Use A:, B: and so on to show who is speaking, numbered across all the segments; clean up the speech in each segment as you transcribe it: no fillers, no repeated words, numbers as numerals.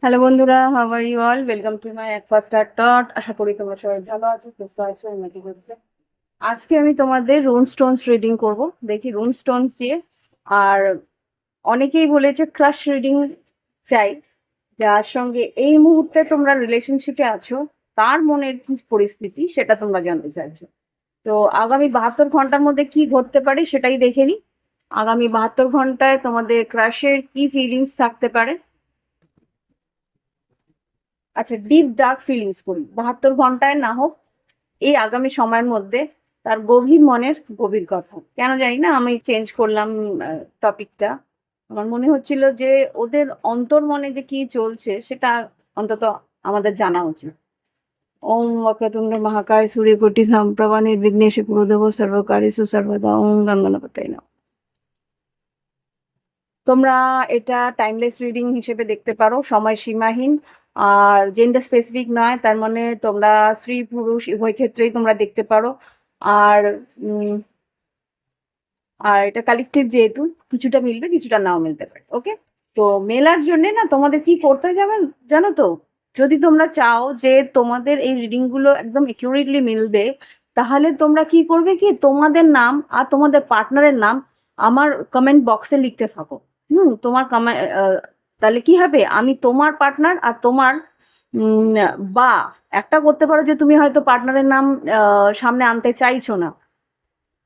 A: Hello বন্ধুরা, how are you all? Welcome to my একফাস্টার টট। আশা করি তোমরা সবাই ভালো আছো, সুস্থ আছো, উন্নতি করছে। আজকে আমি তোমাদের রুন স্টোনস রিডিং করব। দেখি রুন স্টোনস দিয়ে। আর অনেকেই বলেছে ক্রাশ রিডিং চাই, যার সঙ্গে এই মুহূর্তে তোমরা রিলেশনশিপে আছো, তার মনের কি পরিস্থিতি সেটা তোমরা জানতে চাইছো। তো আগামী 72 ঘন্টার মধ্যে কি ঘটতে পারে সেটাই দেখে নি। আগামী 72 ঘন্টায় তোমাদের ক্রাশের কি ফিলিংস থাকতে পারে। আচ্ছা, ডিপ ডার্ক ফিলিংস করি 72 ঘন্টায় না হোক, এই আগামী সময়ের মধ্যে তার গভীর মনের গভীর কথা। কেন জানি না আমি চেঞ্জ করলাম টপিকটা। আমার মনে হচ্ছিল যে ওদের অন্তর মনে যে কি চলছে সেটা অন্তত আমাদের জানা উচিত। ওম বক্রতুণ্ড মহাকায় সূর্যকোটি সমপ্রভা নির্বিঘ্নেষে কুরুদেব সর্বকার্যেষু সর্বদা। ওম গঙ্গণপতয়ে নমঃ। তোমরা এটা টাইমলেস রিডিং হিসেবে দেখতে পারো, সময় সীমাহীন, আর জেন্ডার স্পেসিফিক নয়। তার মানে তোমরা স্ত্রী পুরুষ উভয় ক্ষেত্রেই তোমরা দেখতে পারো। আর আর এটা কালেকটিভ, যেহেতু কিছুটা মিলবে কিছুটা নাও মিলতে পারে। ওকে, তো মেলার জন্য না তোমাদের কি করতে যাবেন জানো তো? যদি তোমরা চাও যে তোমাদের এই রিডিং গুলো একদম একিউরেটলি মিলবে, তাহলে তোমরা কি করবে, কি তোমাদের নাম আর তোমাদের পার্টনারের নাম আমার কমেন্ট বক্সে লিখতে থাকো। তোমার কমেন্ট, তাহলে কি হবে, আমি তোমার পার্টনার আর তোমার বা একটা করতে পারো যে তুমি হয়তো পার্টনারের নাম সামনে আনতে চাইছো না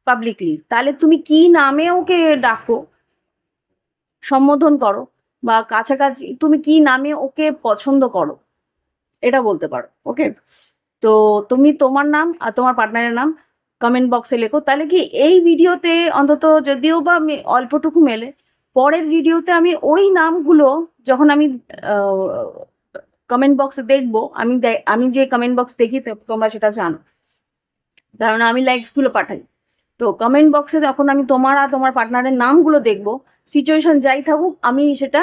A: পাবলিকলি, তাহলে তুমি কি নামে ওকে ডাকো, সম্বোধন করো, বা কাছাকাছি তুমি কি নামে ওকে পছন্দ করো, এটা বলতে পারো। ওকে, তো তুমি তোমার নাম আর তোমার পার্টনারের নাম কমেন্ট বক্সে লেখো। তাহলে কি এই ভিডিওতে অন্তত যদিও বা আমি অল্পটুকু মেলে, পরের ভিডিওতে আমি ওই নামগুলো যখন আমি কমেন্ট বক্সে দেখবো, আমি যে কমেন্ট বক্স দেখি তোমরা সেটা জানো, কারণ আমি লাইকস গুলো পাঠাই। তো কমেন্ট বক্সে যখন আমি তোমার আর তোমার পার্টনারের নামগুলো দেখবো, সিচুয়েশন যাই থাকুক, আমি সেটা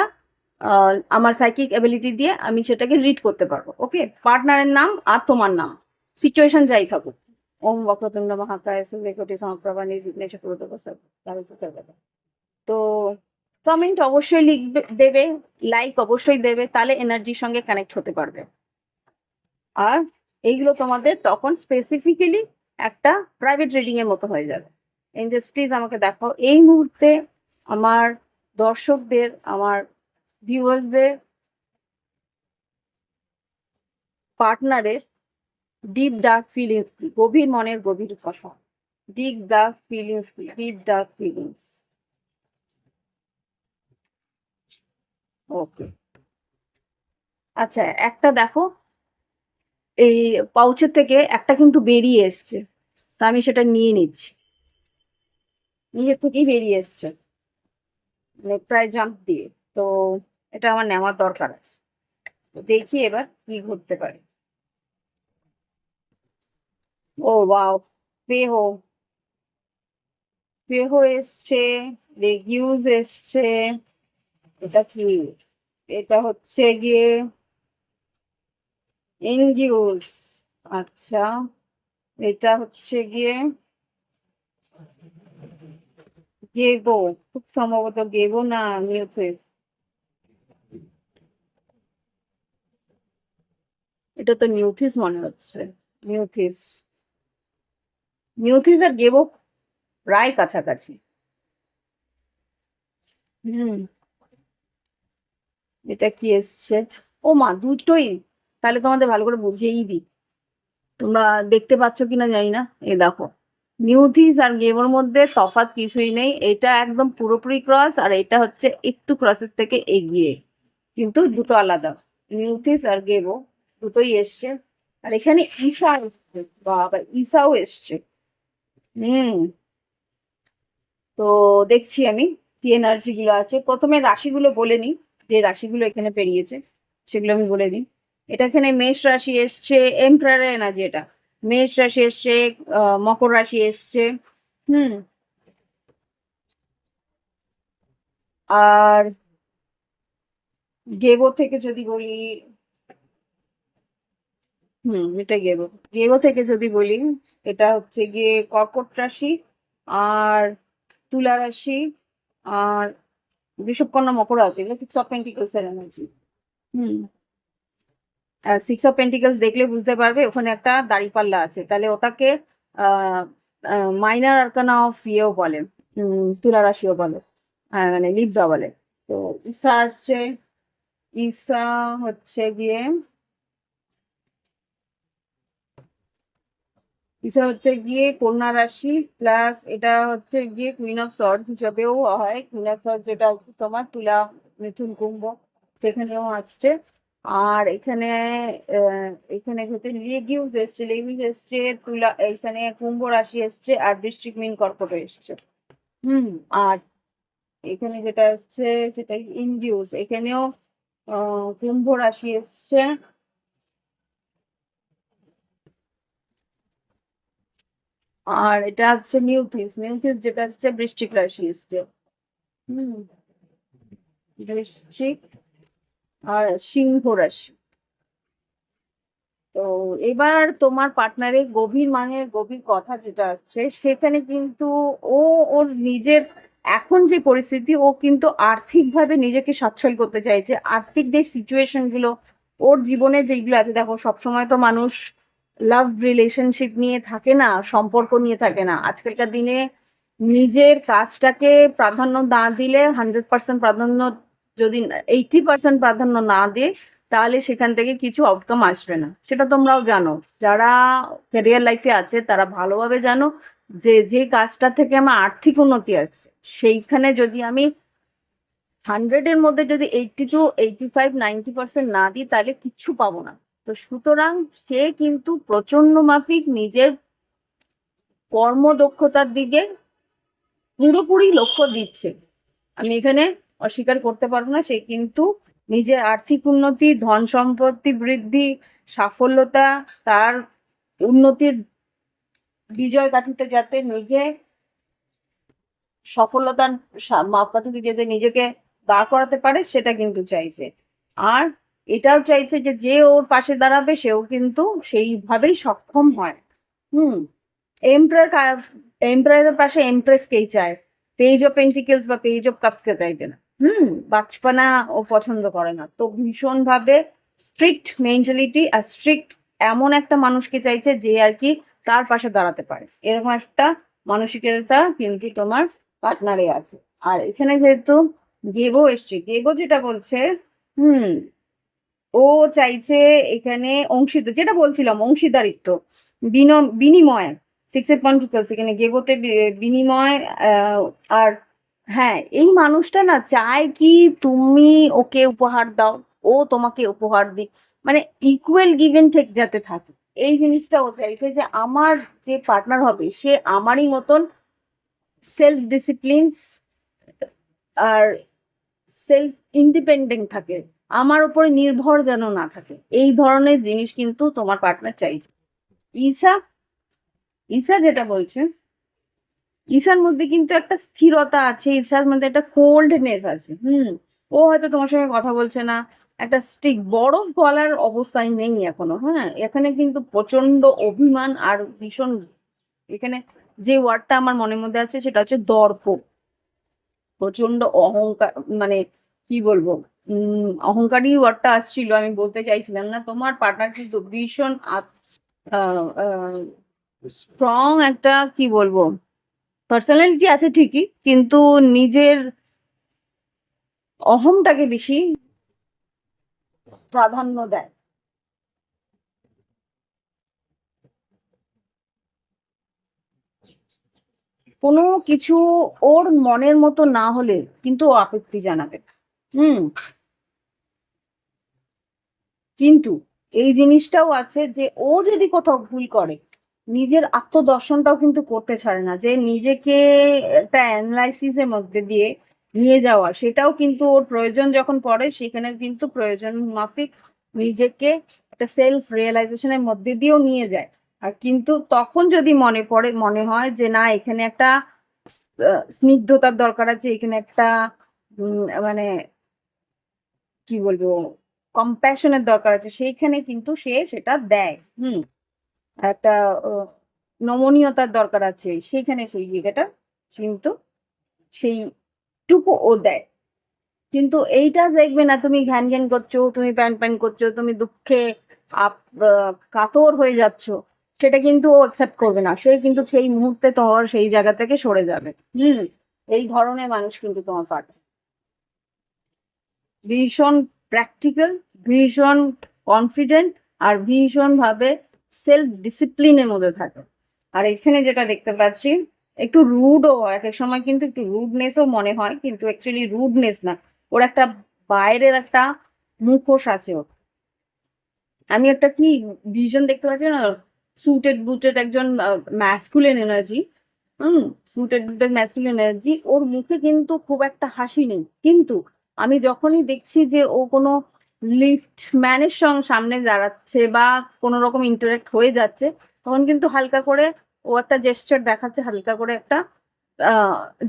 A: আমার সাইকিক অ্যাবিলিটি দিয়ে আমি সেটাকে রিড করতে পারবো। ওকে, পার্টনারের নাম আর তোমার নাম, সিচুয়েশন যাই থাকুক। ওম বক্রতুণ্ড মহাকায় সূর্যকোটি সমপ্রভা নির্বিঘ্নেষে কুরুতে তো কমেন্ট অবশ্যই লিখবে, দেবে, লাইক অবশ্যই দেবে, তাহলে এনার্জির সঙ্গে কানেক্ট হতে পারবে। আর এইগুলো তোমাদের তখন স্পেসিফিক্যালি একটা প্রাইভেট রিডিং এর মতো হয়ে যাবে। এঞ্জেলস প্লিজ আমাকে দেখাও এই মুহূর্তে আমার দর্শকদের, আমার ভিউয়ার্সদের পার্টনারের ডিপ ডার্ক ফিলিংস কি, গভীর মনের গভীর কথা। ডিপ ডার্ক ফিলিংস কি, ডিপ ডার্ক ফিলিংস। ওকে, আচ্ছা একটা দেখো, এই পাউচের থেকে একটা কিন্তু বেরিয়ে এসছে, তা আমি সেটা নিয়ে নিচ্ছি। নিজের থেকেই বেরিয়ে এসছে, মানে প্রায় জাম্প দিয়ে। তো এটা আমার নেওয়ার দরকার আছে। দেখি এবার কি ঘটতে পারে। ও ওয়াও, পেহো, পেহো এসছে, লেগিউজ এসছে। এটা কি? এটা হচ্ছে গিয়ে ইনগিউজ। আচ্ছা, এটা হচ্ছে গিয়ে গেবো, খুব সম্ভবত গেবো না নিউথিস। এটা তো নিউথিস মনে হচ্ছে। নিউথিস, নিউথিস আর গেবো প্রায় কাছাকাছি। হুম, এটা কি এসছে? ও মা, দুটোই। তাহলে তোমাদের ভালো করে বুঝিয়েই দিই, তোমরা দেখতে পাচ্ছ কিনা জানি না। এই দেখো, নিউথিস আর গেবোর মধ্যে তফাৎ কিছুই নেই। এটা একদম পুরোপুরি ক্রস, আর এটা হচ্ছে একটু ক্রসের থেকে এগিয়ে, কিন্তু দুটো আলাদা। নিউথিস আর গেবো দুটোই এসছে। আর এখানে ঈশা এসছে, বাবা ঈশাও এসছে। হুম, তো দেখছি আমি কি এনার্জি গুলো আছে। প্রথমে রাশিগুলো বলে নিই, যে রাশিগুলো এখানে পেরিয়েছে সেগুলো আমি বলে দিই। এটা এখানে মেষ রাশি এসছে, এমপ্রায়ার এনার্জি, এটা মেষ রাশি এসছে, মকর রাশি এসছে। হুম। আর গেবো থেকে যদি বলি, এটা গেবো, গেবো থেকে যদি বলি, এটা হচ্ছে গিয়ে কর্কট রাশি, আর তুলা রাশি, আর বৃষভকন্যা মকর আছে, এগুলো 6 অফ পেন্টিকলস এর এনার্জি। হুম। আর 6 অফ পেন্টিকলস দেখলে বুঝতে পারবে ওখানে একটা দাঁড়িপাল্লা আছে, তাহলে ওটাকে মাইনার আরকানা অফ ইয়েও বলে, তুলা রাশিও বলে, মানে লিব্রা বলে। তো ঈশা আসছে, ঈশা হচ্ছে গিয়ে, ঈশা হচ্ছে গিয়ে কন্যা রাশি, প্লাস এটা হচ্ছে গিয়ে কুইন অফ সর্ড হিসাবেও হয়। কুইন অফ সর্ড যেটা হচ্ছে তোমার তুলা, মিথুন, কুম্ভ, সেখানেও আসছে। আর এখানে এখানে হচ্ছে লেগিউস এসছে, লেগিউস এসছে তুলা, এখানে কুম্ভ রাশি এসছে, আর বৃশ্চিক, মীন, কর্কট এসছে। হুম। আর এখানে যেটা এসছে সেটা ইনডিউস, এখানেও কুম্ভ রাশি এসছে, আর এটা হচ্ছে নিউথিস, নিউথিস যেটা হচ্ছে বৃশ্চিক রাশি এসছে। হুম। বৃশ্চিক আর সিংহ রাশি। তো এবার তোমার পার্টনারের গভীর মানের গভীর কথা যেটা আসছে সেখানে কিন্তু ও ওর নিজের এখন যে পরিস্থিতি, ও কিন্তু আর্থিকভাবে নিজেকে সচ্ছল করতে চাইছে। আর্থিক যে সিচুয়েশন গুলো ওর জীবনে যেগুলো আছে, দেখো সবসময় তো মানুষ লাভ রিলেশনশিপ নিয়ে থাকে না, সম্পর্ক নিয়ে থাকে না। আজকালকার দিনে নিজের কাজটাকে প্রাধান্য না দিলে, 100% প্রাধান্য, যদি 80% প্রাধান্য না দিয়ে, তাহলে সেখান থেকে কিছু আউটকাম আসবে না। সেটা তোমরাও জানো, যারা ক্যারিয়ার লাইফে আছে তারা ভালোভাবে জানো যে যে কাজটা থেকে আমার আর্থিক উন্নতি আসছে, সেইখানে যদি আমি 100-এর মধ্যে যদি 82, 85, 90% না দিই, তাহলে কিচ্ছু পাবো না। তো সুতরাং সে কিন্তু প্রচন্ড মাফিক নিজের কর্মদক্ষতার দিকে পুরোপুরি লক্ষ্য দিচ্ছে। আমি এখানে অস্বীকার করতে পারবো না, সে কিন্তু নিজের আর্থিক উন্নতি, ধন সম্পত্তি বৃদ্ধি, সাফল্যতা, তার উন্নতির বিজয় কাঠিতে যাতে নিজে সফলতার মাপকাঠিতে যাতে নিজেকে দাঁড় করাতে পারে, সেটা কিন্তু চাইছে। আর এটাও চাইছে যে যে ওর পাশে দাঁড়াবে সেও কিন্তু সেইভাবেই সক্ষম হয়। হুম। এমপ্রায়ার, এমপ্রায়ারের পাশে এমপ্রেসকেই চায়, পেজ অফ পেন্টিকেলস বা পেজ অফ কাপসকে চাইবে না। বাচপানা ও পছন্দ করে না, তো ভীষণ ভাবে স্ট্রিক্ট মেন্টালিটি আর স্ট্রিক্ট এমন একটা মানুষকে চাইছে যে আর কি তার পাশে দাঁড়াতে পারে, এরকম একটা মানসিকতা কিন্তু তোমার পার্টনারে আছে। আর এখানে যেহেতু গেবো এসছে, গেবো যেটা বলছে, হুম, ও চাইছে এখানে যেটা বলছিলাম অংশীদারিত্ব, বিনিময়, 6 অফ পেন্টিকলস এখানে গেবোতে বিনিময়। আর হ্যাঁ, এই মানুষটা না চায় কি তুমি ওকে উপহার দাও, ও তোমাকে উপহার দিক, মানে ইকুয়াল গিভ এন্ড টেক যাতে থাকে। এই জিনিসটা ও চাইছে যে আমার যে পার্টনার হবে সে আমারই মতন সেলফ ডিসিপ্লিন আর সেলফ ইন্ডিপেন্ডেন্ট থাকে, আমার উপরে নির্ভর যেন না থাকে। এই ধরনের জিনিস কিন্তু তোমার পার্টনার চাইছে। ঈশা, ঈশা যেটা বলছে, ঈশার মধ্যে কিন্তু একটা স্থিরতা আছে, ঈশার মধ্যে একটা কোল্ডনেস আছে। ও হয়তো তোমার সঙ্গে কথা বলছে না, একটা স্টিক বরফ গলার অবস্থায় নেই এখনো। হ্যাঁ, এখানে কিন্তু প্রচন্ড অভিমান আর ভীষণ, এখানে যে ওয়ার্ডটা আমার মনের মধ্যে আছে সেটা হচ্ছে দর্প, প্রচন্ড অহংকার, মানে কি বলবো, অহংকারী ওয়ার্ডটা আসছিল, আমি বলতে চাইছিলাম না। তোমার পার্টনার কিন্তু ভীষণ স্ট্রং একটা, কি বলবো, পার্সোনালিটি আছে ঠিকই, কিন্তু নিজের অহংটাকে বেশি প্রাধান্য দেয়। কোনো কিছু ওর মনের মতো না হলে কিন্তু ও আপত্তি জানাবে। হুম। কিন্তু এই জিনিসটাও আছে যে ও যদি কোথাও ভুল করে, নিজের আত্মদর্শনটাও কিন্তু করতে ছাড়ে না, যে নিজেকে একটা অ্যানালাইসিসের মধ্যে দিয়ে নিয়ে যাওয়া, সেটাও কিন্তু ওর প্রয়োজন যখন পড়ে সেখানে কিন্তু প্রয়োজন মাফিক নিজেকে একটা সেলফ রিয়েলাইজেশনের মধ্যে দিয়েও নিয়ে যায়। আর কিন্তু তখন যদি মনে হয় যে না এখানে একটা স্নিগ্ধতার দরকার আছে, এখানে একটা মানে কি বলবো কম্প্যাশনের দরকার আছে, সেইখানে কিন্তু সে সেটা দেয়। একটা নমনীয়তার দরকার আছে, সেখানে সেই জায়গাটা কিন্তু সেইটুকু ও দেয়। কিন্তু এইটা দেখবে না, তুমি ঘ্যান ঘ্যান করছো, তুমি প্যান প্যান করছো, তুমি দুঃখে কাতর হয়ে যাচ্ছ, সেটা কিন্তু ও অ্যাকসেপ্ট করবে না। সে কিন্তু সেই মুহূর্তে তোমার সেই জায়গা থেকে সরে যাবে। এই ধরনের মানুষ কিন্তু তোমার পার্টনার ভীষণ প্র্যাকটিক্যাল, ভীষণ কনফিডেন্ট, আর ভীষণ ভাবে সেলফ ডিসিপ্লিনের মধ্যে থাকে। আর এখানে যেটা দেখতে পাচ্ছি, একটু রুডও এক এক সময়, কিন্তু একটু রুডনেসও মনে হয়, কিন্তু অ্যাকচুয়ালি রুডনেস না, ওর একটা বাইরের একটা মুখোশ আছে ওর। আমি একটা কি ভিশন দেখতে পাচ্ছি না, সুটেড বুটেড একজন masculine energy. Suited booted masculine energy, ওর মুখে কিন্তু খুব একটা হাসি নেই, কিন্তু আমি যখনই দেখছি যে ও কোনো লিফট ম্যানের সঙ্গে সামনে দাঁড়াচ্ছে বা কোনো রকম ইন্টারেক্ট হয়ে যাচ্ছে, তখন কিন্তু হালকা করে ও একটা জেস্টার দেখাচ্ছে, হালকা করে একটা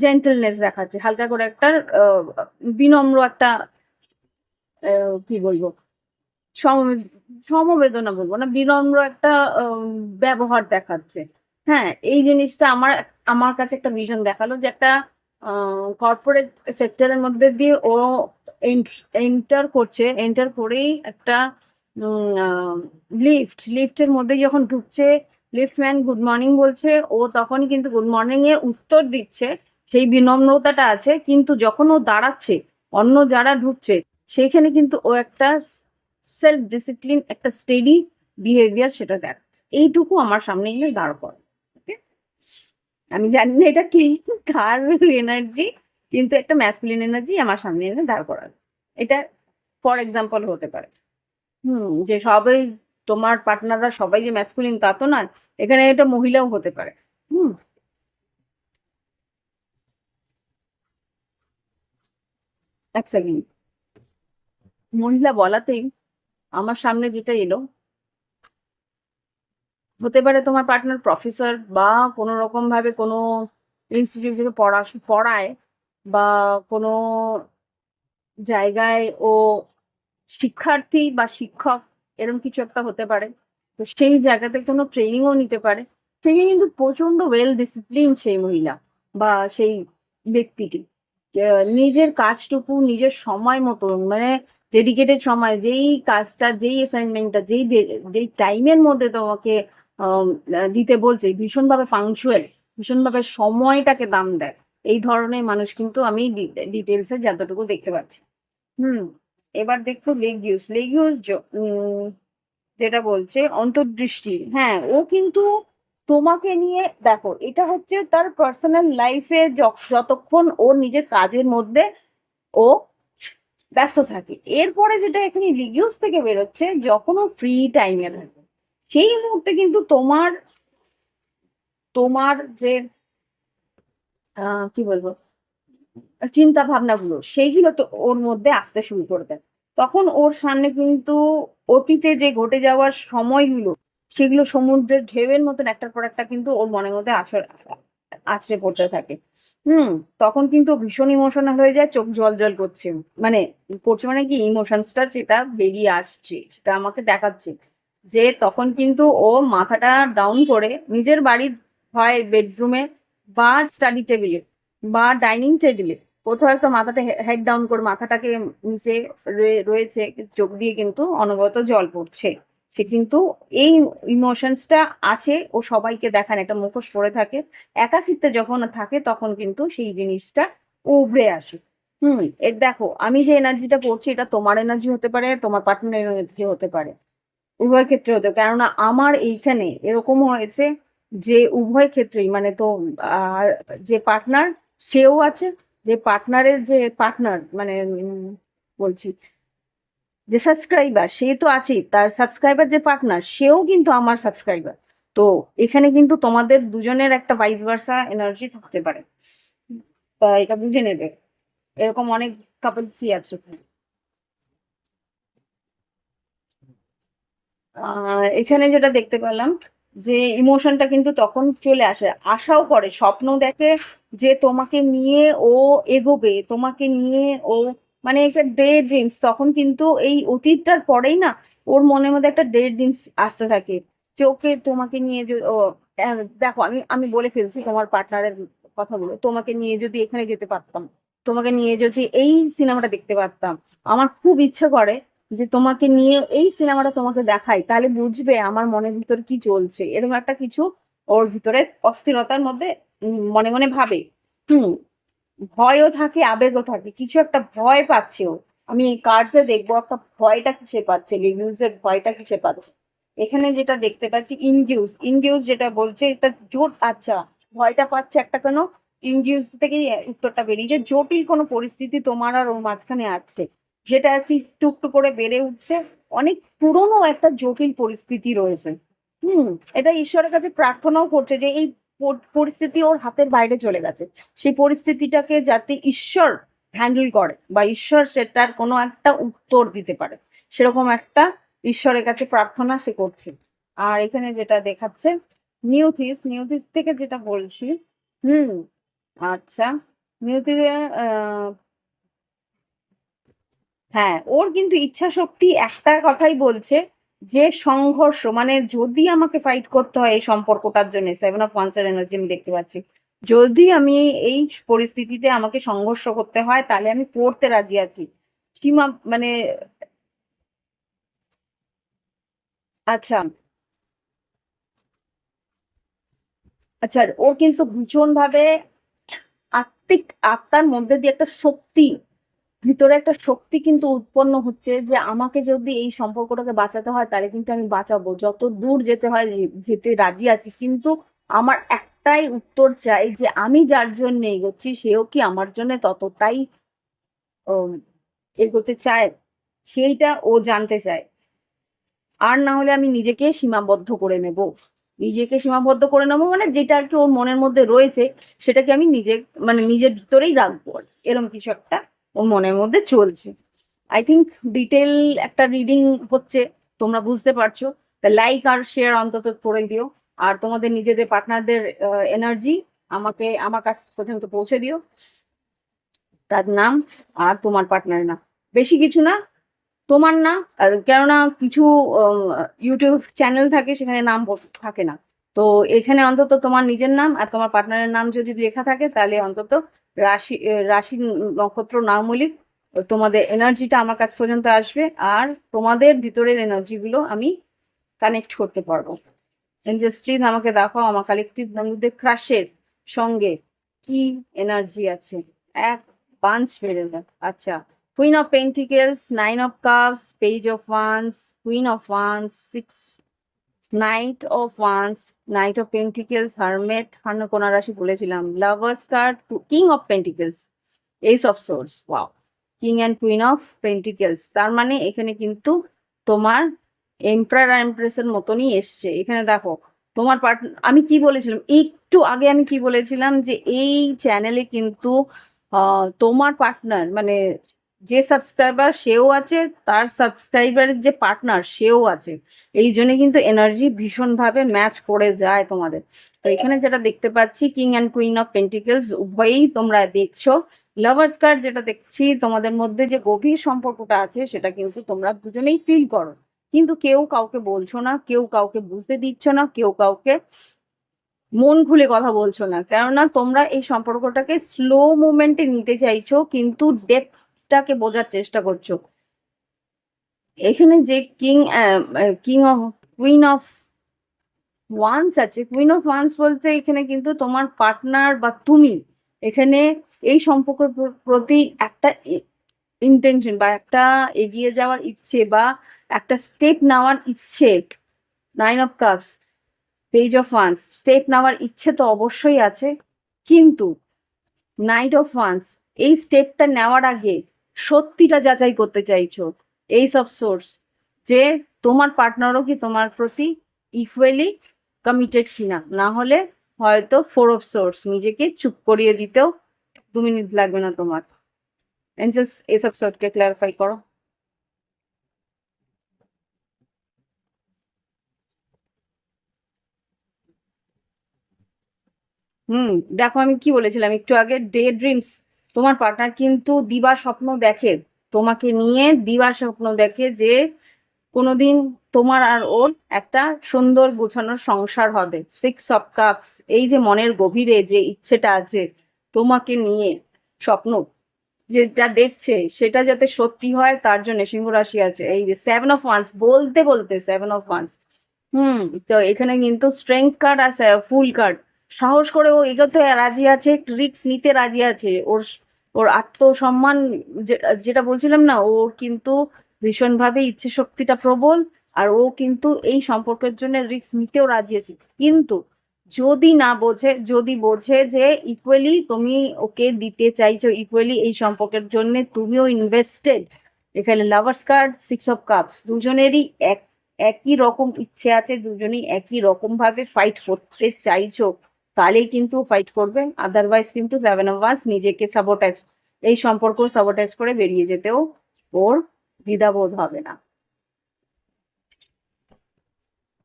A: জেন্টলনেস দেখাচ্ছে, হালকা করে একটা বিনম্র একটা কি বলবো সমবেদনা বলবো না, বিনম্র একটা ব্যবহার দেখাচ্ছে। হ্যাঁ, এই জিনিসটা আমার আমার কাছে একটা ভিশন দেখালো যে একটা কর্পোরেট সেক্টরের মধ্যে দিয়ে ও এন্টার করছে, এন্টার করেই একটা লিফটের মধ্যে যখন ঢুকছে, লিফটম্যান গুড মর্নিং বলছে, ও তখন কিন্তু গুড মর্নিং এ উত্তর দিচ্ছে, সেই বিনম্রতাটা আছে, কিন্তু যখন ও দাঁড়াচ্ছে অন্য যারা ঢুকছে, সেইখানে কিন্তু ও একটা সেলফ ডিসিপ্লিন, একটা স্টেডি বিহেভিয়ার সেটা দেখাচ্ছে। এইটুকু আমার সামনে এনে দাঁড় করে। ওকে, আমি জানি না এটা কি কার এনার্জি, কিন্তু একটা ম্যাসকুলিন এনার্জি আমার সামনে এনে দাঁড় করার। এটা ফর এক্সাম্পল হতে পারে। যে সবাই তোমার পার্টনাররা সবাই যে ম্যাসকুলিন তা তো না, এখানে এটা মহিলাও হতে পারে। হুম এক সেকেন্ড, মহিলা বলাতেই আমার সামনে যেটা এলো, হতে পারে তোমার পার্টনার প্রফেসর বা কোনো রকম ভাবে কোনো ইনস্টিটিউশনে পড়ায়, বা কোনো জায়গায় ও শিক্ষার্থী বা শিক্ষক, এরকম কিছু একটা হতে পারে। তো সেই জায়গাতে কোনো ট্রেনিংও নিতে পারে। সে কিন্তু প্রচন্ড ওয়েল ডিসিপ্লিন সেই মহিলা বা সেই ব্যক্তিটি। নিজের কাজটুকু নিজের সময় মতো, মানে ডেডিকেটেড সময়, যেই কাজটা, যেই অ্যাসাইনমেন্টটা, যেই টাইমের মধ্যে তোমাকে আম দিতে বলছে, ভীষণভাবে পাংচুয়াল, ভীষণভাবে সময়টাকে দাম দেয়। এই ধরনের মানুষ কিন্তু আমি ডিটেইলস এ যতটুকু দেখতে পাচ্ছি। হুম, এবার দেখো লেগিউস। যেটা বলছে অন্তর্দৃষ্টি। হ্যাঁ, ও কিন্তু তোমাকে নিয়ে দেখো, এটা হচ্ছে তার পার্সোনাল লাইফে যতক্ষণ ওর নিজের কাজের মধ্যে ও ব্যস্ত থাকে। এরপরে যেটা এখানে লিগিউস থেকে বেরোচ্ছে, যখন ও ফ্রি টাইমে থাকে, সেই মুহূর্তে কিন্তু তোমার তোমার যে কি বলবো চিন্তা ভাবনাগুলো, সেইগুলো তো ওর মধ্যে আসতে শুরু করবে। তখন ওর সামনে কিন্তু অতীতে যে ঘটে যাওয়ার সময়গুলো, সেগুলো সমুদ্রের ঢেউয়ের মতন একটার পর একটা কিন্তু ওর মনের মধ্যে আছড়ে পড়তে থাকে। হুম তখন কিন্তু ভীষণ ইমোশনাল হয়ে যায়, চোখ জল জল করছে, মানে করছে মানে কি, ইমোশনসটা যেটা বেরিয়ে আসছে সেটা আমাকে দেখাচ্ছে। যে তখন কিন্তু ও মাথাটা ডাউন করে নিজের বাড়ির, হয় বেডরুমে বা স্টাডি টেবিলে বা ডাইনিং টেবিলে, কোথাও একটা মাথাটা হেড ডাউন করে মাথাটাকে নিচে রয়েছে, চোখ দিয়ে কিন্তু অনবরত জল পড়ছে। সে কিন্তু এই ইমোশনসটা আছে, ও সবাইকে দেখান একটা মুখোশ পরে থাকে। একাকিত্বে যখন থাকে তখন কিন্তু সেই জিনিসটা উভরে আসে। এর দেখো, আমি যে এনার্জিটা পড়ছি, এটা তোমার এনার্জি হতে পারে, তোমার পার্টনার এনার্জি হতে পারে, উভয় ক্ষেত্রে হতে, কেননা আমার এইখানে এরকম হয়েছে যে উভয় ক্ষেত্রেই, মানে তো আহ, যে পার্টনার সেও আছে, যে পার্টনারের যে পার্টনার মানে বলছি যে সাবস্ক্রাইবার সে তো আছেই, তার সাবস্ক্রাইবার যে পার্টনার সেও কিন্তু আমার সাবস্ক্রাইবার। তো এখানে কিন্তু তোমাদের দুজনের একটা ভাইস ভার্সা এনার্জি থাকতে পারে। তা এটা বুঝে নেবে, এরকম অনেক কাপলসই আছে। এখানে যেটা দেখতে পেলাম যে ইমোশনটা কিন্তু তখন চলে আসে, আশাও করে, স্বপ্ন দেখে যে তোমাকে নিয়ে ও এগোবে, তোমাকে নিয়ে ও, মানে একটা ডে ড্রিমস, তখন কিন্তু এই অতীতটার পরেই না ওর মনের মধ্যে একটা ডে ড্রিমস আসতে থাকে যে ওকে তোমাকে নিয়ে যে ও দেখো, আমি আমি বলে ফেলছি তোমার পার্টনারের কথাগুলো, তোমাকে নিয়ে যদি এখানে যেতে পারতাম, তোমাকে নিয়ে যদি এই সিনেমাটা দেখতে পারতাম, আমার খুব ইচ্ছে করে যে তোমাকে নিয়ে এই সিনেমাটা তোমাকে দেখাই, তাহলে বুঝবে আমার মনের ভিতরে কি চলছে, এরকম একটা কিছু ওর ভিতরে অস্থিরতার মধ্যে মনে মনে ভাবে। হুম। ভয়ও থাকে, আবেগও থাকে, কিছু একটা ভয় পাচ্ছে ও। আমি এই কার্ডসে দেখবো একটা ভয়টা কিসে পাচ্ছে, রিভিউজের ভয়টা কিসে পাচ্ছে। এখানে যেটা দেখতে পাচ্ছি ইনডিউস, ইনডিউস যেটা বলছে এটা জোট, আচ্ছা, ভয়টা পাচ্ছে একটা কেন, ইনডিউস থেকেই উত্তরটা বেরিয়েছে, জটিল কোনো পরিস্থিতি তোমার আর ওর মাঝখানে আছে, যেটা আর কি টুকটু করে বেড়ে উঠছে, অনেক পুরনো একটা জটিল পরিস্থিতি রয়েছে। হুম। এটা ঈশ্বরের কাছে প্রার্থনাও করছে যে এই পরিস্থিতি ওর হাতের বাইরে চলে গেছে, সেই পরিস্থিতিটাকে যাতে ঈশ্বর হ্যান্ডেল করে বা ঈশ্বর সেটার কোনো একটা উত্তর দিতে পারে, সেরকম একটা ঈশ্বরের কাছে প্রার্থনা সে করছে। আর এখানে যেটা দেখাচ্ছে নিউথিস, নিউথিস থেকে যেটা বলছি, হুম, আচ্ছা, নিউথিসে হ্যাঁ, ওর কিন্তু ইচ্ছা শক্তি একটা কথাই বলছে যে সংঘর্ষ, মানে যদি আমাকে ফাইট করতে হয় এই সম্পর্কটার জন্য, সেভেন অফ ওয়ান্স এর এনার্জি আমি দেখতে পাচ্ছি, যদি আমি এই পরিস্থিতিতে আমাকে সংঘর্ষ করতে হয় তাহলে আমি করতে রাজি আছি। সীমা মানে, আচ্ছা, আচ্ছা, ও কিন্তু ভীষণ ভাবে আত্মিক, আত্মার মধ্যে দিয়ে একটা শক্তি, ভিতরে একটা শক্তি কিন্তু উৎপন্ন হচ্ছে যে আমাকে যদি এই সম্পর্কটাকে বাঁচাতে হয় তাহলে কিন্তু আমি বাঁচাবো, যত দূর যেতে হয় যেতে রাজি আছি, কিন্তু আমার একটাই উত্তর চাই যে আমি যার জন্য এগোচ্ছি সেও কি আমার জন্য ততটাই উম, এগোতে চায়, সেইটা ও জানতে চায়। আর না হলে আমি নিজেকে সীমাবদ্ধ করে নেব, নিজেকে সীমাবদ্ধ করে নেবো, মানে যেটা আর কি ওর মনের মধ্যে রয়েছে সেটাকে আমি নিজে, মানে নিজের ভিতরেই রাখবো আর কি। এরকম কিছু একটা ওর মনের মধ্যে চলছে। আই থিঙ্ক ডিটেল একটা রিডিং হচ্ছে, তোমরা বুঝতে পারছো, তা লাইক আর শেয়ার অন্তত করে দিও। আর তোমাদের নিজেদের পার্টনারদের এনার্জি আমাকে, আমার কাছ পর্যন্ত পৌঁছে দিও, তার নাম আর তোমার পার্টনারের নাম, বেশি কিছু না, তোমার না, কেননা কিছু ইউটিউব চ্যানেল থাকে সেখানে নাম থাকে না, তো এখানে অন্তত তোমার নিজের নাম আর তোমার পার্টনারের নাম যদি লেখা থাকে তাহলে অন্তত রাশি রাশি নক্ষত্র নামলিক তোমাদের এনার্জিটা আমার কাছ পর্যন্ত আসবে, আর তোমাদের ভিতরের এনার্জি গুলো আমি কানেক্ট করতে পারবো। এঞ্জেলস প্লিজ আমাকে দেখাও আমার কালেকটিভ বন্ধুদের ক্রাশের সঙ্গে কি এনার্জি আছে। এক পাঁচ বেড়ে যায়, আচ্ছা, queen of pentacles, nine of cups, page of wands, queen of wands, six, knight of wands, knight of pentacles, hermit, Kanya রাশি বলেছিলাম, lovers card, king of pentacles, ace of swords, wow, king and queen of pentacles, তার মানে এখানে কিন্তু তোমার এমপ্রায়ার আর এমপ্রেসের মতনই এসছে। এখানে দেখো তোমার আমি কি বলেছিলাম একটু আগে, আমি কি বলেছিলাম যে এই চ্যানেলে কিন্তু তোমার পার্টনার, মানে যে সাবস্ক্রাইবার সেও আছে, তার সাবস্ক্রাইবারের যে পার্টনার সেও আছে, এই জন্য কিন্তু এনার্জি ভীষণ ভাবে ম্যাচ করে যায় তোমাদের। তো এখানে যেটা দেখতে পাচ্ছি king and queen of pentacles উভয়ই তোমরা দেখছো। লাভার্স কার্ড যেটা দেখছি, তোমাদের মধ্যে যে গভীর সম্পর্কটা আছে সেটা কিন্তু তোমরা দুজনেই ফিল করো, কিন্তু কেউ কাউকে বলছো না, কেউ কাউকে বুঝতে দিচ্ছ না, কেউ কাউকে মন খুলে কথা বলছো না, কেননা তোমরা এই সম্পর্কটাকে স্লো মুভমেন্টে নিতে চাইছো কিন্তু ডেপথটাকে বোঝার চেষ্টা করছো। এখানে যে king of queen of once আছে, কুইন অফ ওয়ান্স বলতে এখানে কিন্তু তোমার পার্টনার বা তুমি এখানে এই সম্পর্কের প্রতি একটা ইন্টেনশন বা একটা এগিয়ে যাওয়ার ইচ্ছে বা একটা স্টেপ নেওয়ার ইচ্ছে, nine of cups, page of once, step নেওয়ার ইচ্ছে তো অবশ্যই আছে, কিন্তু নাইট অফ ওয়ান্স, এই স্টেপটা নেওয়ার আগে সত্যিটা যাচাই করতে চাইছো, এইস অফ সোর্স, যে তোমার পার্টনারও কি তোমার প্রতি ইকুয়ালি কমিটেড কিনা, না হলে হয়তো ফোর অফ সোর্স, নিজেকে চুপ করিয়ে দিতেও 2 মিনিট লাগবে না তোমার। এঞ্জেলস এইসব সোর্সকে ক্লারিফাই করো। হুম, দেখো আমি কি বলেছিলাম একটু আগে, ডে ড্রিমস। তোমার পার্টনার কিন্তু দিবা স্বপ্ন দেখে, তোমাকে নিয়ে দিবা স্বপ্ন দেখে যে কোনোদিন তোমার আর ওর একটা সুন্দর গোছানোর সংসার হবে। 6 অফ কাপস, এই যে মনের গভীরে যে ইচ্ছেটা আছে তোমাকে নিয়ে, স্বপ্ন যেটা দেখছে সেটা যাতে সত্যি হয়, তার জন্য সিংহ রাশি আছে। এই যে 7 অফ ওয়ান্স, বলতে বলতে 7 অফ ওয়ান্স। হুম, তো এখানে কিন্তু স্ট্রেংথ কার্ড আছে, ফুল কার্ড। সাহস করে ও এগোতে রাজি আছে, রিস্ক নিতে রাজি আছে। ওর ওর আত্মসম্মান, যেটা বলছিলাম না, ও কিন্তু ভীষণভাবে ইচ্ছে শক্তিটা প্রবল। আর ও কিন্তু এই সম্পর্কের জন্য রিস্ক নিতেও রাজি আছে। কিন্তু যদি না বোঝে, যদি বোঝে যে ইকুয়ালি তুমি ওকে দিতে চাইছো, ইকুয়ালি এই সম্পর্কের জন্য তুমিও ইনভেস্টেড। এখানে লাভার্স কার্ড, 6 অফ কাপস, দুজনেরই একই রকম ইচ্ছে আছে, দুজনেই একই রকম ভাবে ফাইট করতে চাইছো, তাহলেই কিন্তু ফাইট করবে। আদারওয়াইজ কিন্তু 7 অফ ওয়ান্স নিজেকে সাবোটাইজ, এই সম্পর্ক সাবোটাইজ করে বেরিয়ে যেতেও ওর দ্বিধাবোধ হবে না।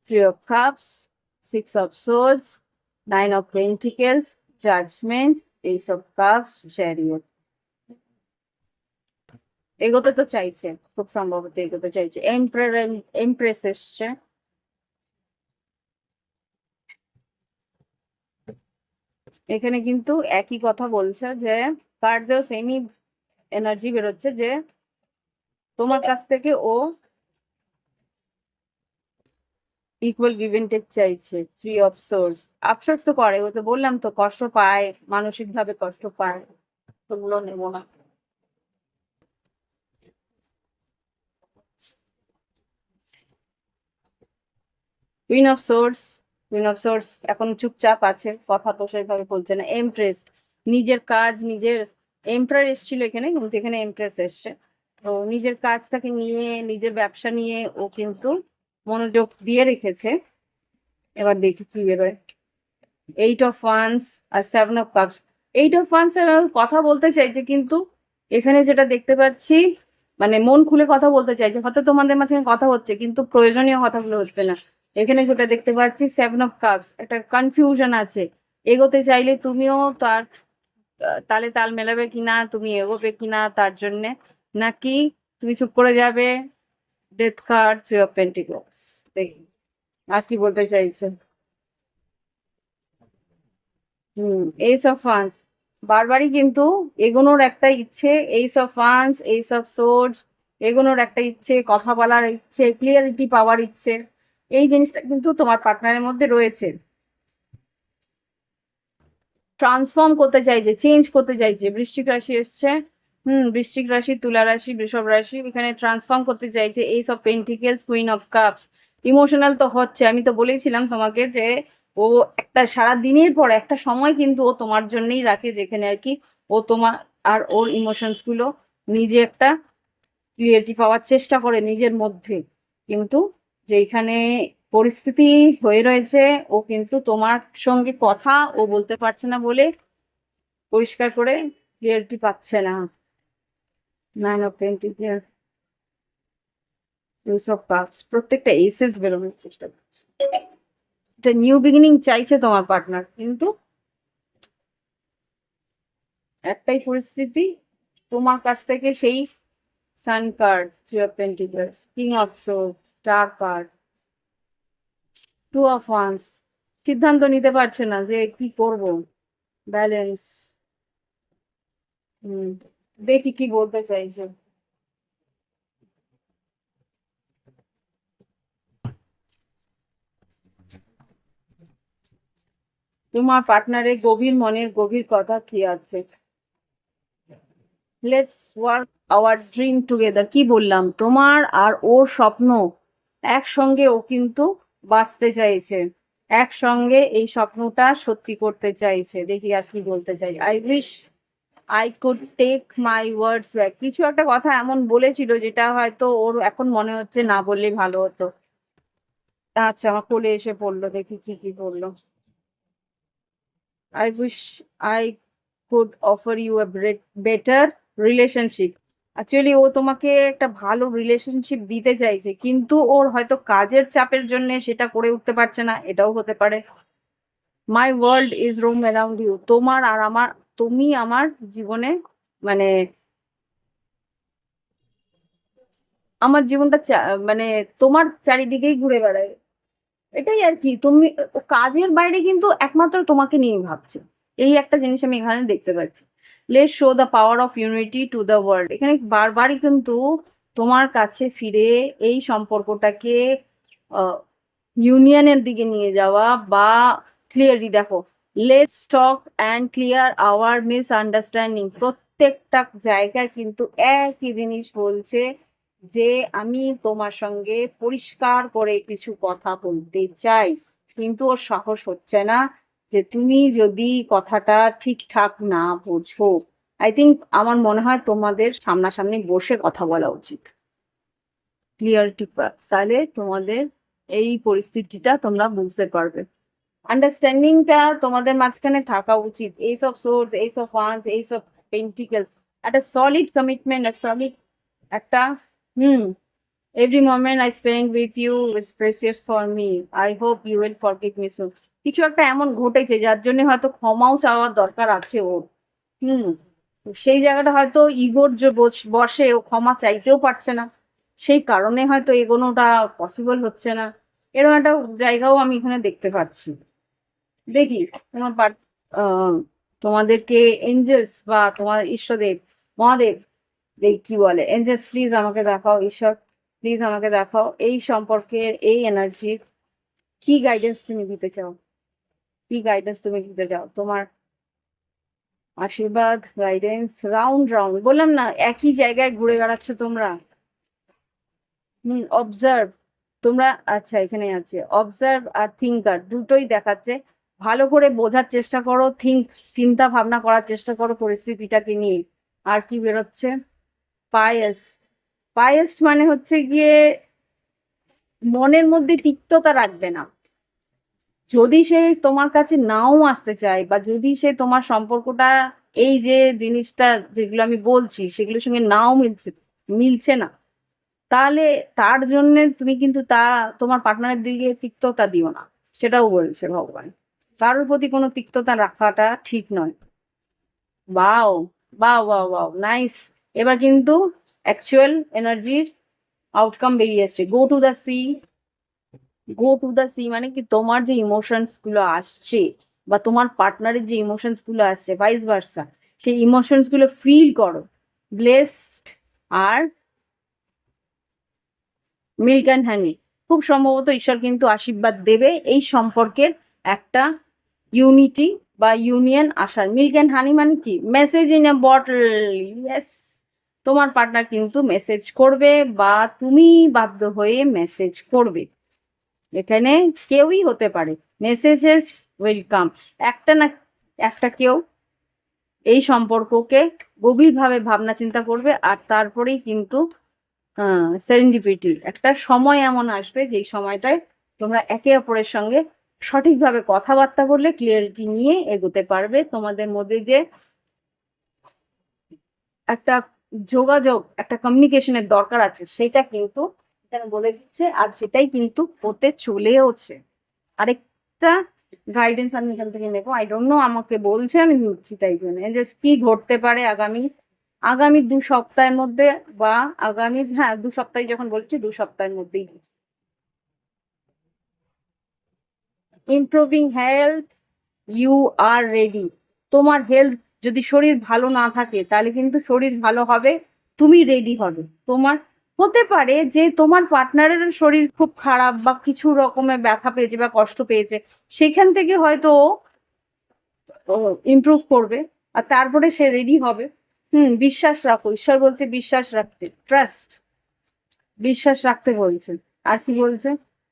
A: 3 of cups, 6 of swords, 9 of pentacle, judgement, ace of cups, chariot. এগোতে তো চাইছে, খুব সম্ভবত এগোতে চাইছে। এমপ্রেস এসছে। এখানে কিন্তু একই কথা বলছে যে কার্ডেও সেমই এনার্জি বেরোচ্ছে যে তোমার কাছ থেকে ও ইকুয়াল গিভ এন্ড টেক চাইছে। 3 অফ সোর্স, আফসোস তো করে, ও তো বললাম তো কষ্ট পায়, মানসিক ভাবে কষ্ট পায়, ওগুলো নেবো না। Queen of swords, queen of swords এখন চুপচাপ আছে, কথা তো সেভাবে বলছে না। এমপ্রেস, নিজের কাজ নিজের, এমপ্রায়ার এসেছিল এখানে, কিন্তু এখানে এমপ্রেস এসছে। তো নিজের কাজটাকে নিয়ে, নিজের ব্যবসা নিয়ে ও কিন্তু মনোযোগ দিয়ে রেখেছে। এবার দেখি কি বেরোয়। 8 অফ ওয়ান্স আর 7 অফ কাপস। 8 অফ ওয়ান্স এর কথা বলতে চাইছে, কিন্তু এখানে যেটা দেখতে পাচ্ছি, মানে মন খুলে কথা বলতে চাইছে, হয়তো তোমাদের মাঝখানে কথা হচ্ছে কিন্তু প্রয়োজনীয় কথাগুলো হচ্ছে না। এখানে যেটা দেখতে পাচ্ছি 7 অফ কাপস, একটা কনফিউশন আছে। এগোতে চাইলে তুমিও তার তালে তাল মেলাবে কিনা, তুমি এগোবে কিনা তার জন্যে, নাকি তুমি চুপ করে যাবে। Death card, 3 of pentacles. দেখি আর কি বলতে চাইছে। হুম, এইস অফ ওয়ান্স, বারবারই কিন্তু এগোনোর একটা ইচ্ছে। Ace of wands, ace of swords, এগোনোর একটা ইচ্ছে, কথা বলার ইচ্ছে, ক্লিয়ারিটি পাওয়ার ইচ্ছে, এই জিনিসটা কিন্তু তোমার পার্টনারের মধ্যে রয়েছে। ট্রান্সফর্ম করতে চাইছে, চেঞ্জ করতে চাইছে। বৃশ্চিক রাশি এসছে। বৃশ্চিক রাশি, তুলা রাশি, বৃষভ রাশি, এখানে ট্রান্সফর্ম করতে চাইছে। Ace of pentacles, queen of cups. Emotional তো হচ্ছে, আমি তো বলেছিলাম তোমাকে যে ও একটা সারা দিনের পর একটা সময় কিন্তু ও তোমার জন্যই রাখে, যেখানে আর কি ও তোমার আর ওর ইমোশনস গুলো নিজে একটা ক্লিয়ারিটি পাওয়ার চেষ্টা করে নিজের মধ্যে। কিন্তু যেখানে পরিস্থিতি হয়ে রয়েছে, ও কিন্তু তোমার সঙ্গে কথা ও বলতে পারছে না বলে পরিষ্কার করে ক্লিয়ারিটি পাচ্ছে না। 9 of pentacle, ace of cups, প্রত্যেকটা এসেস বেরোনোর চেষ্টা করছে। একটা নিউ বিগিনিং চাইছে তোমার পার্টনার, কিন্তু একটাই পরিস্থিতি, তোমার কাছ থেকে সেই sun card, 3 of pentacles, king of swords, star card, 2 of wands, সিদ্ধান্ত নিতে পারছে না যে কি করব। ব্যালেন্স। হুম, দেখি কি বলতে চাইছে। তোমার পার্টনারের গভীর মনের গভীর কথা কি আছে। Let's work hour dream together, কি বললাম, তোমার আর ওর স্বপ্ন একসঙ্গে ও কিন্তু বাঁচতে চাইছে, একসঙ্গে এই স্বপ্নটা সত্যি করতে চাইছে। দেখি আর কি বলতে চাই। I wish I could take my words back, কিছু একটা কথা এমন বলেছিল যেটা হয়তো ওর এখন মনে হচ্ছে না বললেই ভালো হতো। আচ্ছা, আমার কোলে এসে পড়লো, দেখি কি কি বললো। I wish I could offer you a better relationship. Actually ও তোমাকে একটা ভালো রিলেশনশিপ দিতে চাইছে, কিন্তু ওর হয়তো কাজের চাপের জন্য সেটা করে উঠতে পারছে না, এটাও হতে পারে। My world is roam around you. তোমার আর আমার, তুমি আমার জীবনে মানে আমার জীবনটা মানে তোমার চারিদিকেই ঘুরে বেড়ায়, এটাই আর কি। তুমি কাজের বাইরে কিন্তু একমাত্র তোমাকে নিয়ে ভাবছে, এই একটা জিনিস আমি এখানে দেখতে পাচ্ছি। Let's show the power of unity to the world, এখানে বারবারই কিন্তু তোমার কাছে ফিরে এই সম্পর্কটাকে ইউনিয়নের দিকে নিয়ে যাওয়া বা ক্লিয়ারলি দেখো, let's talk and clear our misunderstanding, প্রত্যেকটা জায়গায় কিন্তু একই জিনিস বলছে যে আমি তোমার সঙ্গে পরিষ্কার করে কিছু কথা বলতে চাই, কিন্তু ওর সাহস হচ্ছে না যে তুমি যদি কথাটা ঠিকঠাক না বোঝো। আই থিঙ্ক আমার মনে হয় তোমাদের সামনাসামনি বসে কথা বলা উচিত, ক্লিয়ারিটি, তাহলে তোমাদের এই পরিস্থিতিটা তোমরা বুঝতে পারবে। আন্ডারস্ট্যান্ডিংটা তোমাদের মাঝখানে থাকা উচিত। Ace of swords, ace of wands, ace of pentacles, একটা সলিড কমিটমেন্ট, একটা সলিড একটা হুম। Every moment I spend with you is precious for me, I hope you will forgive me soon. কিছু একটা এমন ঘটেছে যার জন্য হয়তো ক্ষমাও চাওয়ার দরকার আছে ওর। হুম। সেই জায়গাটা হয়তো ইগোর যে বসে ও ক্ষমা চাইতেও পারছে না, সেই কারণে হয়তো এগোনোটা পসিবল হচ্ছে না। এরকম একটা জায়গাও আমি এখানে দেখতে পাচ্ছি। দেখি তোমার আহ, তোমাদেরকে এঞ্জেলস বা তোমার ঈশ্বরদেব, মহাদেব, দেখ কি বলে। এঞ্জেলস প্লিজ আমাকে দেখাও, ঈশ্বর প্লিজ আমাকে দেখাও এই সম্পর্কের এই এনার্জির কি গাইডেন্স তুমি দিতে চাও, কি গাইডেন্স তুমি দিতে চাও, তোমার আশীর্বাদ, গাইডেন্স। রাউন্ড রাউন্ড বললাম না, একই জায়গায় ঘুরে বেড়াচ্ছ তোমরা। অবজার্ভ, তোমরা আচ্ছা এখানে আছে অবজার্ভ আর থিঙ্কার, দুটোই দেখাচ্ছে। ভালো করে বোঝার চেষ্টা করো, চিন্তা ভাবনা করার চেষ্টা করো পরিস্থিতিটাকে নিয়ে। আর কি বেরোচ্ছে, পায়েস্ট। পায়েস্ট মানে হচ্ছে গিয়ে মনের মধ্যে তিক্ততা রাখবে না। যদি সে তোমার কাছে নাও আসতে চায় বা যদি সে তোমার সম্পর্কটা এই যে জিনিসটা যেগুলো আমি বলছি সেগুলোর সঙ্গে নাও মিলছে, মিলছে না, তাহলে তার জন্য তুমি কিন্তু তোমার পার্টনারের দিকে তিক্ততা দিও না, সেটাও বলছে ভগবান। কারোর প্রতি কোনো তিক্ততা রাখাটা ঠিক নয়। বাও, বাও বাও বাও, নাইস। এবার কিন্তু অ্যাকচুয়াল এনার্জির আউটকাম বেরিয়ে আসছে। Go to the sea, go to the sea মানে কি, তোমার যে ইমোশনস গুলো আসছে বা তোমার পার্টনারের যে ইমোশনস গুলো আসছে ভাইস ভার্সা, সেই ইমোশনস গুলো ফিল করো। Blessed R milk and honey, খুব সম্ভবত ঈশ্বর কিন্তু আশীর্বাদ দেবে এই সম্পর্কের একটা ইউনিটি বা ইউনিয়ন আসার। মিল্ক অ্যান্ড হানি মানে কি, message in a bottle. Yes, তোমার পার্টনার কিন্তু মেসেজ করবে বা তুমি বাধ্য হয়ে মেসেজ করবে, এখানে কেউই হতে পারে। মেসেজেস ওয়েলকাম, একটা না একটা কেউ এই সম্পর্ককে গভীরভাবে ভাবনা চিন্তা করবে, আর তারপরেই কিন্তু সেরেন্ডিপিটি একটা সময় এমন আসবে যেই সময়টায় তোমরা একে অপরের সঙ্গে সঠিকভাবে কথাবার্তা বললে ক্লিয়ারিটি নিয়ে এগোতে পারবে। তোমাদের মধ্যে যে একটা যোগাযোগ, একটা কমিউনিকেশনের দরকার আছে সেটা কিন্তু এখানে বলে দিচ্ছে, আর সেটাই কিন্তু হতে চলেওছে। আরেকটা গাইডেন্স আমি এখান থেকে নেবো, আই ডোন্ট নো, আমাকে বলছে আমি বুঝছি তাই জন্য যে কি ঘটতে পারে আগামী আগামী 2 সপ্তাহের মধ্যে, বা আগামী, হ্যাঁ 2 সপ্তাহে, যখন বলছি 2 সপ্তাহের মধ্যেই। Improving health, you are ready. তোমার হেলথ, যদি শরীর ভালো না থাকে তাহলে কিন্তু শরীর ভালো হবে, তুমি রেডি হবে। তোমার হতে পারে যে তোমার পার্টনারের শরীর খুব খারাপ বা কিছু রকমের ব্যথা পেয়েছে বা কষ্ট পেয়েছে, সেখান থেকে হয়তো ইমপ্রুভ করবে, আর তারপরে সে রেডি হবে। বিশ্বাস রাখো, ঈশ্বর বলছে বিশ্বাস রাখতে, ট্রাস্ট, বিশ্বাস রাখতে বলছে। আর কি বলছে,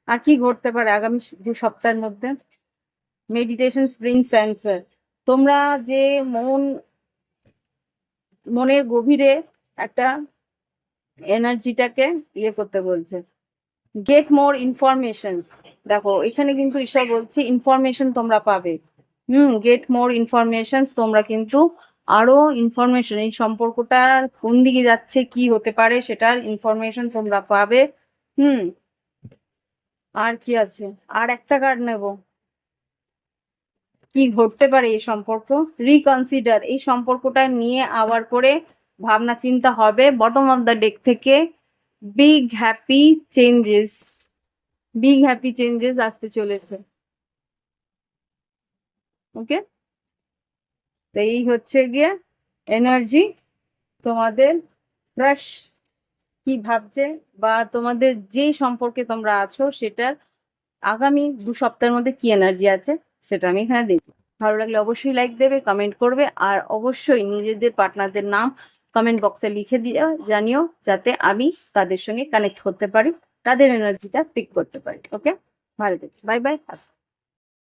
A: আর কি ঘটতে পারে আগামী 2 সপ্তাহের মধ্যে। মেডিটেশন ব্রিংস অ্যান্সার, তোমরা যে মন, মনের গভীরে একটা এনার্জিটাকে ইয়ে করতে বলছে। গেট মোর ইনফরমেশন, দেখো এখানে কিন্তু ঈশ্বর বলছে ইনফরমেশন তোমরা পাবে। গেট মোর ইনফরমেশন, তোমরা কিন্তু আরো ইনফরমেশন, এই সম্পর্কটা কোন দিকে যাচ্ছে, কি হতে পারে সেটার ইনফরমেশন তোমরা পাবে। হুম। আর কি আছে, আর একটা কার্ড নেব। কি ঘটতে পারে এই সম্পর্ক, রিকনসিডার এই সম্পর্কটা নিয়ে আবার করে ভাবনা চিন্তা হবে। বটম অফ দ্য ডেক থেকে big happy changes, big happy changes আসতে চলেছে। ওকে, তো এই হচ্ছে গিয়ে এনার্জি। তোমাদের ক্রাশ কি ভাবছে বা তোমাদের যেই সম্পর্কে তোমরা আছো সেটার আগামী 2 সপ্তাহের মধ্যে কি এনার্জি আছে সেটা আমি এখানে দেখব। ভালো লাগলে অবশ্যই লাইক দেবে, কমেন্ট করবে, আর অবশ্যই নিজেদের পার্টনারদের নাম কমেন্ট বক্সে লিখে দিয়ে জানিও, যাতে আমি তাদের সঙ্গে কানেক্ট করতে পারি, তাদের এনার্জিটা পিক করতে পারি। ওকে, ভালো থেকো, বাই বাই।